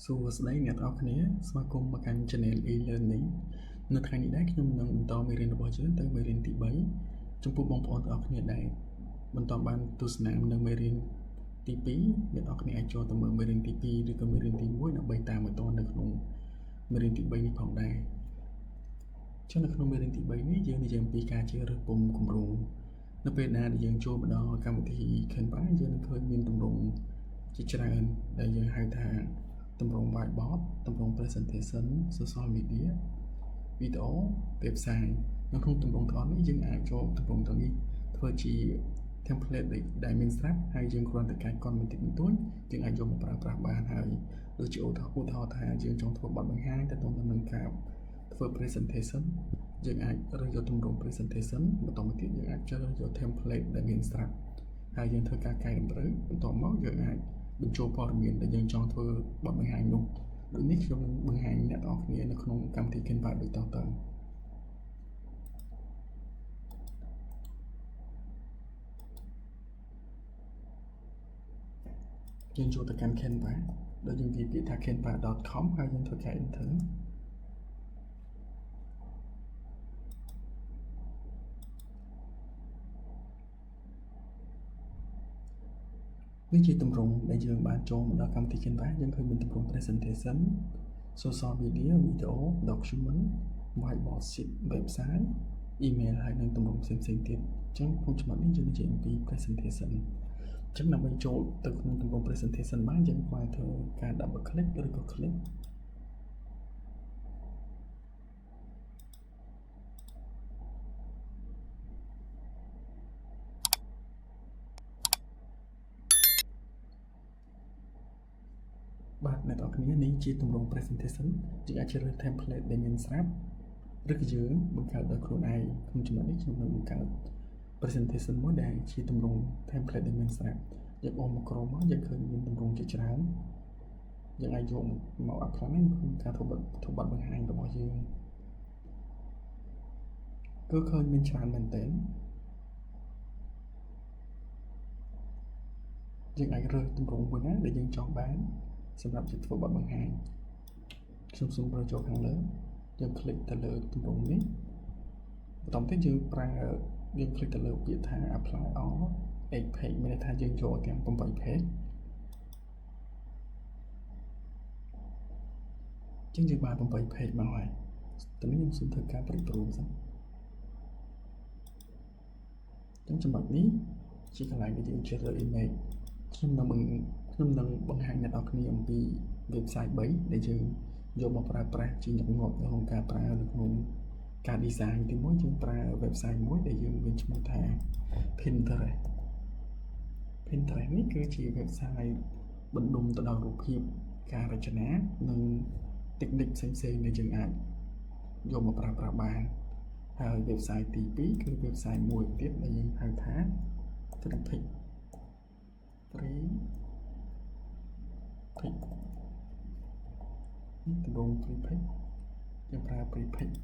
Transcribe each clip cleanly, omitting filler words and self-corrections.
សួស្តីអ្នកទាំងអស់គ្នាស្វាគមន៍មកកាន់ Channel e-learning នៅថ្ងៃនេះដែរខ្ញុំនឹងបន្តមេរៀនរបស់យើងទៅមេរៀនទី3ចំពោះបងប្អូនទាំងអស់គ្នាដែលបន្តបានទស្សនានៅមេរៀនទី2អ្នកទាំងអស់គ្នាអាចចូលទៅមើលមេរៀនទី2ឬក៏មេរៀនទី1ដើម្បីតាមបន្តនៅក្នុងមេរៀនទី3នេះផងដែរចឹងនៅក្នុងមេរៀនទី3នេះយើងនិយាយអំពីការជ្រើសរើសពុម្ពគម្រោងនៅពេលណាដែលយើងចូលមកដល់កម្មវិធី Canva យើងនឹងឃើញមានទម្រង់ជាច្រើនដែលយើងហៅថាទម្រង់ whiteboard ទម្រង់ presentation social media video website នៅក្នុងទម្រង់ទាំងអស់នេះយើងអាចចូលទម្រង់ទាំងនេះធ្វើជា template ដែលមានស្រាប់ហើយយើងគ្រាន់តែកាច់កនបន្តិចបន្តួចយើងអាចយកមកប្រើប្រាស់បានហើយដូចជាឧទាហរណ៍ថាយើងចង់ធ្វើបទបង្ហាញទៅនឹងការធ្វើ presentation យើងអាចរើសយកទម្រង់ presentation បន្តមកទៀតយើងអាចជ្រើសយក template ដែលមានស្រាប់ហើយយើងធ្វើការកែតម្រូវបន្ទាប់មកយើងអាចបញ្ចូលព័ត៌មានដែលយើងចង់ធ្វើបទបង្ហាញនោះដូចនេះខ្ញុំនឹងបង្ហាញអ្នកទាំងអស់គ្នានៅក្នុងកម្មវិធី Canva ដូចតទៅយើងចូលទៅកាន់ Canva ដោយយើងវាយពាក្យថា canva.com ហើយយើងធ្វើការ enter នេះជាទម្រង់ដែលយើងបានចូលមកដល់កម្មវិធី Canva យើងឃើញមានទម្រង់ presentation social media video document whiteboard sheet website email ហើយនិងទម្រង់ផ្សេងៗទៀតអញ្ចឹងក្នុងចំណុចនេះយើងនិយាយអំពី presentation អញ្ចឹងដើម្បីចូលទៅក្នុងទម្រង់ presentation បានយើងควរធ្វើការ double click ឬក៏ clickបាទអ្នកទាំងអស់គ្នានេះជាទម្រង់ presentation យើងអាចជ្រើសរើស template ដែលមានស្រាប់ឬក៏យើងបង្កើតដោយខ្លួនឯងក្នុងចំណុចនេះខ្ញុំនឹងបង្កើត presentation មួយដែលជាទម្រង់ template ដែលមានស្រាប់យើងបោះមកក្រោមមកយើងឃើញមានទម្រង់ជាច្រើនយើងអាចយកមក apply ក្នុងការធ្វើបទបង្ហាញរបស់យើងគឺឃើញមានច្រើនមែនទែនយើងអាចរើសទម្រង់មួយណាដែលយើងចង់បានសម្រាប់ធ្វើបទបង្ហាញខ្ញុំសូមប្រើចូលខាងលើយើង click ទៅលើទម្រង់នេះបន្តទៀតយើង click ទៅលើពាក្យថា apply all 8 page មានន័យថាយើងយកទាំង8 page ចឹងយើងបាន8 page មកហើយតើនេះខ្ញុំសូមធ្វើការប្រៀបប្រួលសិនចឹងចំណុចនេះជាកន្លែងដែលយើងជ្រើសរើស image ខ្ញុំនឹងបង្ហាញអ្នកនរគ្នាអំពី website 3ដែលយើងយកមកប្រើប្រាស់ជាញឹកញាប់ក្នុងការប្រើនៅក្នុងការ design ទីមួយយើងប្រើ website មួយដែលយើងមានឈ្មោះថា Pinterest នេះគឺជា website បណ្ដុំទៅដល់រូបភាពការរចនានិង technique ផ្សេងៗដែលយើងអាចយកមកប្រើប្រាស់បានហើយ website ទី2គឺ website មួយទៀតដែលយើងហៅថា free page ទម្រង់ free page យើងប្រើ free page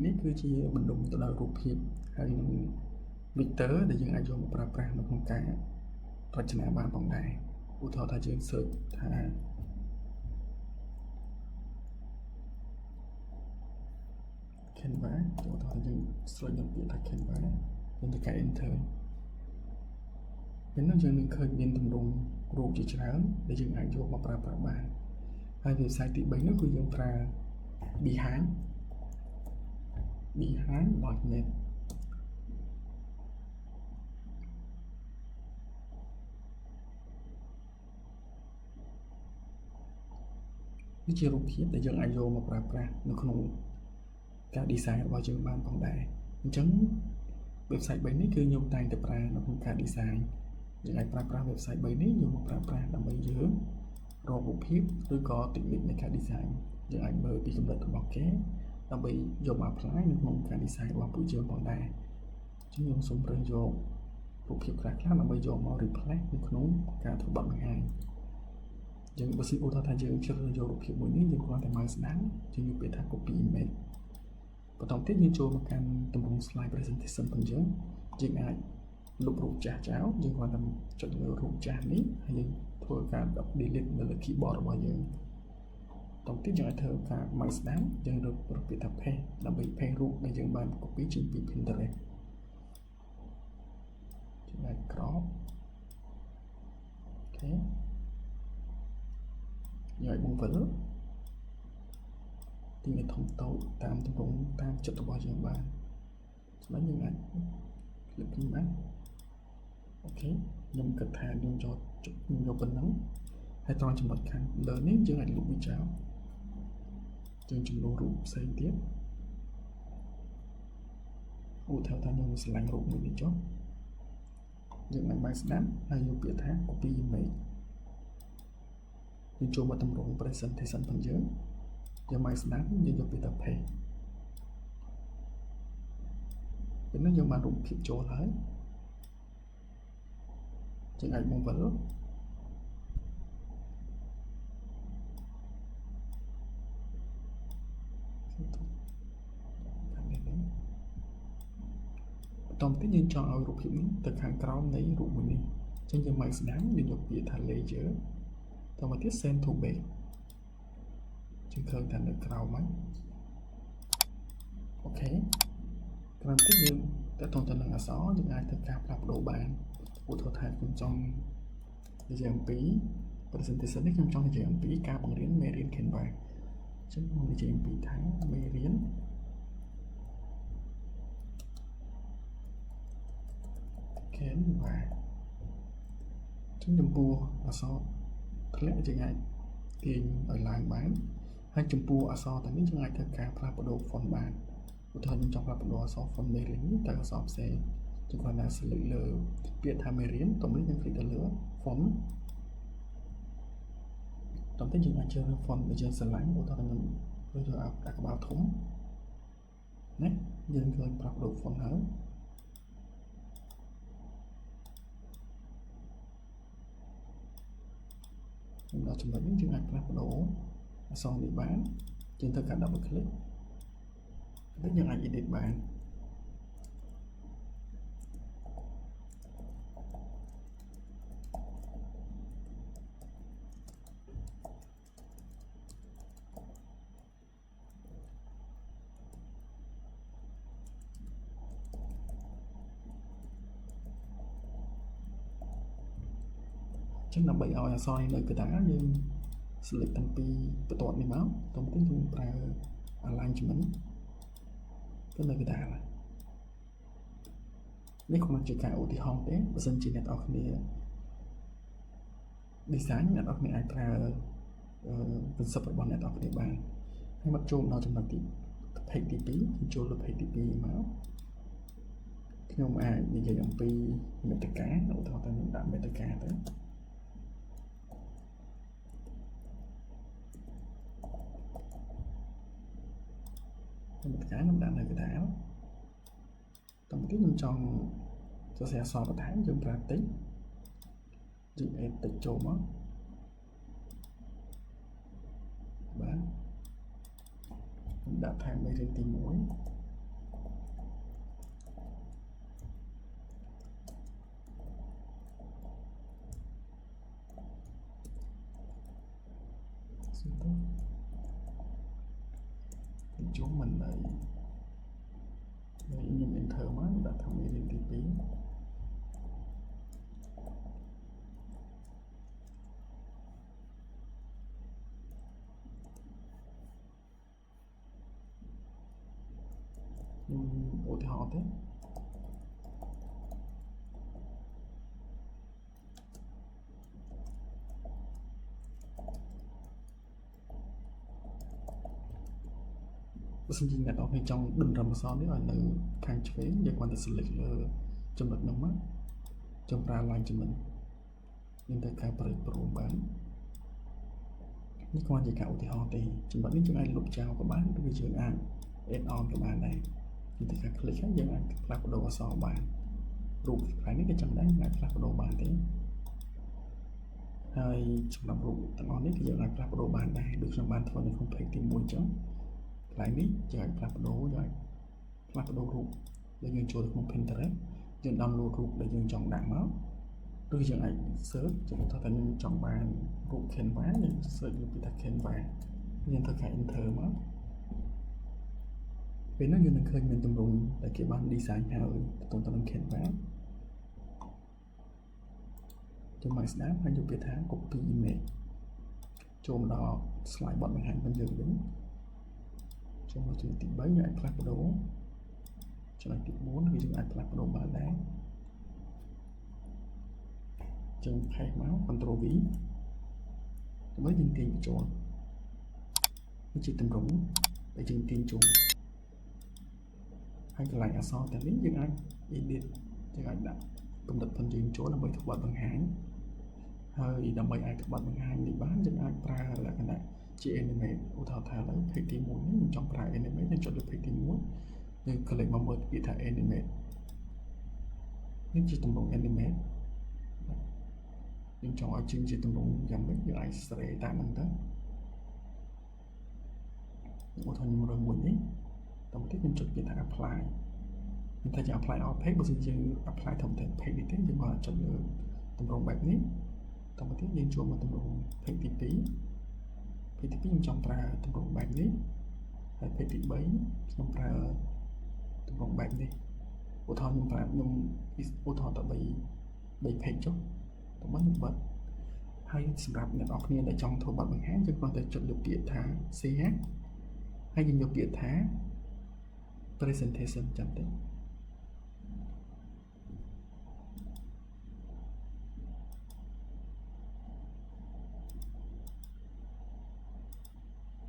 នេះគឺជាបណ្ដុំទៅដល់រូបភាពហើយនឹង vector ដែលយើងអាចយកមកប្រើប្រាស់នៅក្នុងការរចនាបានផងដែរឧទាហរណ៍ថាយើង search ថា Canva ឧទាហរណ៍យើងស្រេចនឹងពាក្យថា Canva យើងទៅការ enter ពេលនោះយើងនឹងឃើញមានទម្រង់រូបជាច្រើនដែលយើងអាចយកមកប្រើប្រាស់បានហើយ website ទី3នោះគឺយើងប្រើ behind.net នេះជារូបភាពដែលយើងអាចយកមកប្រើប្រាស់នៅក្នុងការ design របស់យើងបានផងដែរអញ្ចឹង website 3នេះគឺខ្ញុំតែងតែប្រើនៅក្នុងការ design យើងអាចប្រើប្រាស់ website 3នេះយកមកប្រើប្រាស់ដើម្បីយើងរករូបភាពឬក៏ technique នៃការ design យើងអាចមើលពីកម្រិតរបស់គេដើម្បីយកមក apply នៅក្នុងការ design របស់ពួកយើងផងដែរអញ្ចឹងខ្ញុំសូមរើសយករូបភាពខ្លះៗដើម្បីយកមក replace នៅក្នុងការធ្វើបទបង្ហាញយើងបើសិនឧទាហរណ៍ថាយើងជ្រើសរើសយករូបភាពមួយនេះយើងគ្រាន់តែ mouse ស្ដាំយើងយកពាក្យថា copy image បន្តទៀតយើងចូលមកកាន់ទម្រង់ slide presentation ផងយើងអាច lụcรูปចាស់ចោលយើងគ្រាន់តែចុចលើរូបចាស់នេះហើយយើងធ្វើការ delete នៅលើ keyboard របស់យើងតទៅទៀតយើងអាចធ្វើការ mouse ស្ដាំយើងរកពាក្យថា paste ដើម្បី paste រូបដែលយើងបាន copy ចេញពី Pinterest យើងអាច crop អូខេយើងអាចបង្វិលទីនេះធំតូចតាមទម្រង់តាមចិត្តរបស់យើងបានចំណុចយើងអាច click ពីបានអូខេខ្ញុំគិតថាខ្ញុំយកប៉ុណ្ណឹងហើយត្រង់ចំណុចខាងលើនេះយើងអាចលុបវាចោលយើងចំនួនរូបផ្សេងទៀតឧទាហរណ៍ថាខ្ញុំឆ្លាញ់រូបមួយនេះចុះយើងអាចបានស្ដាប់ហើយយកពាក្យថា copy image យើងចូលមកទម្រង់ presentation របស់យើងមកស្ដាប់យើងយកពាក្យថា paste ពេលនេះយើងបានរូបភាពចូលហើយយើងអាចបង្វិលបន្តទៀតយើងចង់ឲ្យរូបភាពនេះទៅខាងក្រោមនៃរូបមួយនេះអញ្ចឹងយើងមកស្ដាំយើងយកពាក្យថា layer តមកទៀត send to base យើងឃើញថានៅក្រោមហ្នឹងអូខេក្រោមទៀតយើងតើតទៅនឹងអក្សរយើងអាចធ្វើការផ្លាស់ប្ដូរបានឧទាហរណ៍ថាខ្ញុំចង់និយាយអំពី presentation នេះខ្ញុំចង់និយាយអំពីការបង្រៀនមេរៀន Canva អញ្ចឹងខ្ញុំនិយាយអំពីថាមេរៀនCanva ចំពោះអក្សរធ្លាក់យើងអាចទាញឲ្យឡើងបានហើយចំពោះអក្សរទាំងនេះយើងអាចធ្វើការផ្លាស់ប្ដូរ font បានឧទាហរណ៍ខ្ញុំចង់ផ្លាស់ប្ដូរអក្សរ font មេរៀននេះទៅអក្សរផ្សេងយើងគ្រាន់តែ select លើពាក្យថាមេរៀនតនេះយើង click ទៅលើ font តទៅយើងអាចជ្រើសរើស font ដែលយើងស្រឡាញ់ឧទាហរណ៍ខ្ញុំរើសយកអាក្បាលធំណាយើងឃើញផ្លាស់ប្ដូរ font ហើយដល់ចំណុចនេះយើងអាចផ្លាស់ប្ដូរអក្សរនេះបានយើងធ្វើការ double click ហើយយើងអាច edit បានចឹងដើម្បីឲ្យអក្សរនេះនៅកណ្ដាលយើង select តាំងពីបន្ទាត់នេះមកតទៅយើងប្រើ alignment ទៅនៅកណ្ដាលនេះគ្រាន់តែជាការឧទាហរណ៍ទេបើសិនជាអ្នកនរគ្នា design អ្នកនរគ្នាអាចប្រើ concept របស់អ្នកនរគ្នាបានហើយមកចូលដល់ចំណុចទី page ទី2ចូលលើ page ទី2មកខ្ញុំអាចនិយាយអំពីមេត្តាឧទាហរណ៍ថាខ្ញុំដាក់មេត្តាទៅមេត្តាខ្ញុំដាក់នៅកណ្ដាលតទៅទៀតខ្ញុំចង់សរសេរអក្សរបន្ថែមយើងប្រើតិចយើង add តិចចូលមកបាទខ្ញុំដាក់ថាមេរៀនទី1ជុំមិនហើយខ្ញុំ enter មកដាក់ថាមេរៀនទី2ឧទាហរណ៍ទេបើសិនជាអ្នកនរគ្នាចង់ដុំរំអក្សរនេះឲ្យនៅខាងឆ្វេងយើងគ្រាន់តែ select លើចំណុចនោះមកចាំប្រើ alignment យើងទៅការប្រែប្រួលបាននេះគ្រាន់ជាការឧទាហរណ៍ទេចំណុចនេះយើងអាចលុបចោលក៏បានឬយើងអាច add on ក៏បានដែរយើងទៅការ click ហើយយើងអាចផ្លាស់ប្ដូរអក្សរបានរូបផ្នែកនេះក៏ចាំដែរយើងអាចផ្លាស់ប្ដូរបានទេហើយសម្រាប់រូបទាំងអស់នេះគឺយើងអាចផ្លាស់ប្ដូរបានដែរដូចខ្ញុំបានធ្វើនៅក្នុង page ទី1អញ្ចឹងកន្លែងនេះយើងអាចផ្លាស់ប្ដូរយើងអាចផ្លាស់ប្ដូររូបដែលយើងចូលទៅក្នុង Pinterest យើង download រូបដែលយើងចង់ដាក់មកឬយើងអាច search ចំថាខ្ញុំចង់បានរូប Canva យើង search លើពីថា Canva យើងធ្វើការ enter មកពេលនោះយើងនឹងឃើញមានទម្រង់ដែលគេបាន design ហើយទៅនឹង Canva ចូលមកស្ដាប់ហើយយកពាក្យថា copy image ចូលមកដល់ slide បទបង្ហាញរបស់យើងវិញចូលមកចំណុចទី3យើងអាចផ្លាស់ប្ដូរចំណុចទី4គឺយើងអាចផ្លាស់ប្ដូរបានដែរចឹងផេះមក Ctrl V ដើម្បីយើងទាញបញ្ចូលវាជាទម្រង់ដែលយើងទាញចូលហើយកន្លែងអក្សរទាំងនេះយើងអាច edit យើងអាចដាក់កំណត់ផងយើងចូលដើម្បីធ្វើបទបង្ហាញហើយដើម្បីអាចធ្វើបទបង្ហាញនេះបានយើងអាចប្រើលក្ខណៈជា animate ឧទាហរណ៍ថាឥឡូវ page ទី1នេះខ្ញុំចង់ប្រើ animate ខ្ញុំចុចលើ page ទី1យើង click មកមើលពាក្យថា animate នេះជាទម្រង់ animate យើងចង់ឲ្យជាទម្រង់យ៉ាងម៉េចយើងអាចស្រេតាមហ្នឹងទៅឧទាហរណ៍ខ្ញុំរើសមួយនេះតទៅទៀតខ្ញុំចុចពាក្យថា apply ខ្ញុំថាយើង apply all page បើសិនយើង apply ធម្មតា page នេះទេយើងមកចុចលើទម្រង់បែបនេះតទៅទៀតយើងចូលមកទម្រង់ page ទី2 page ទី2ខ្ញុំចង់ប្រើទម្រង់បែបនេះហើយ page ទី3ខ្ញុំប្រើទម្រង់បែបនេះឧទាហរណ៍ខ្ញុំប្រើខ្ញុំឧទាហរណ៍ទៅ3 page ចុះតើខ្ញុំបិទហើយសម្រាប់អ្នកនរគ្នាដែលចង់ធ្វើបទបង្ហាញយើងគ្រាន់តែចុចលើពាក្យថា share ហើយយើងយកពាក្យថា presentation ចាំតិច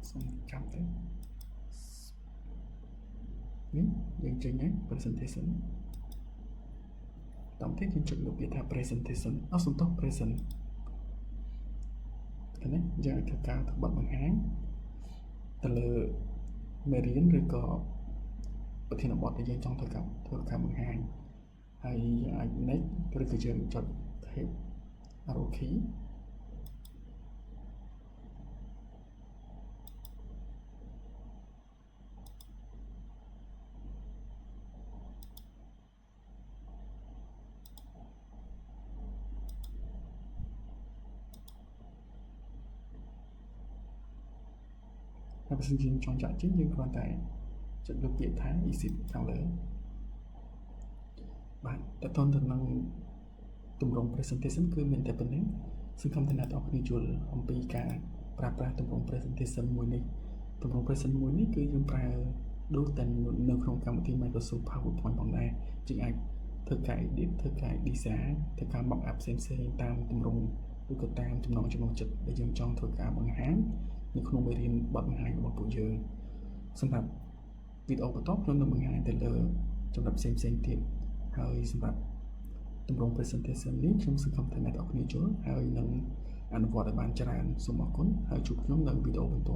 សូមចាំតិចនេះយើងចេញហើយ presentation តាមទៀតយើងចុចលើពាក្យថា presentation អត់សំទោស present នេះយើងអាចធ្វើការធ្វើបទបង្ហាញទៅលើមេរៀនឬក៏ប្រធានបទដែលយើងចង់ធ្វើការបង្ហាញហើយយើងអាច next ឬក៏យើងចុច tab arrow key ហើយបើសិនជាយើងចង់ចាក់ចេញយើងគ្រាន់តែចុចលើពាក្យថា exit ខាងលើបាទតើតើទៅនឹងទម្រង់ presentation គឺមានតែប៉ុណ្្នឹងសង្ឃឹមថាអ្នកទាំងអស់គ្នាយល់អំពីការប្រើប្រាស់ទម្រង់ presentation មួយនេះទម្រង់ presentation មួយនេះគឺយើងប្រើដូចតែនៅក្នុងកម្មវិធី Microsoft PowerPoint ផងដែរជាអាចធ្វើការ edit ធ្វើការ design ធ្វើការ mock up ផ្សេងៗតាមទម្រង់ឬក៏តាមចំណង់ចំណូលចិត្តដែលយើងចង់ធ្វើការបង្ហាញនៅក្នុងមេរៀនបទបង្ហាញរបស់ពួកយើងសម្រាប់វីដេអូបន្តខ្ញុំនឹងបង្ហាញទៅលើចំណុចផ្សេងៗទៀតហើយសម្រាប់ទម្រង់ presentation នេះខ្ញុំសង្ឃឹមថាអ្នកទាំងអស់គ្នាយល់ហើយនឹងអនុវត្តឲ្យបានច្រើនសូមអរគុណហើយជួបខ្ញុំនៅវីដេអូបន្ត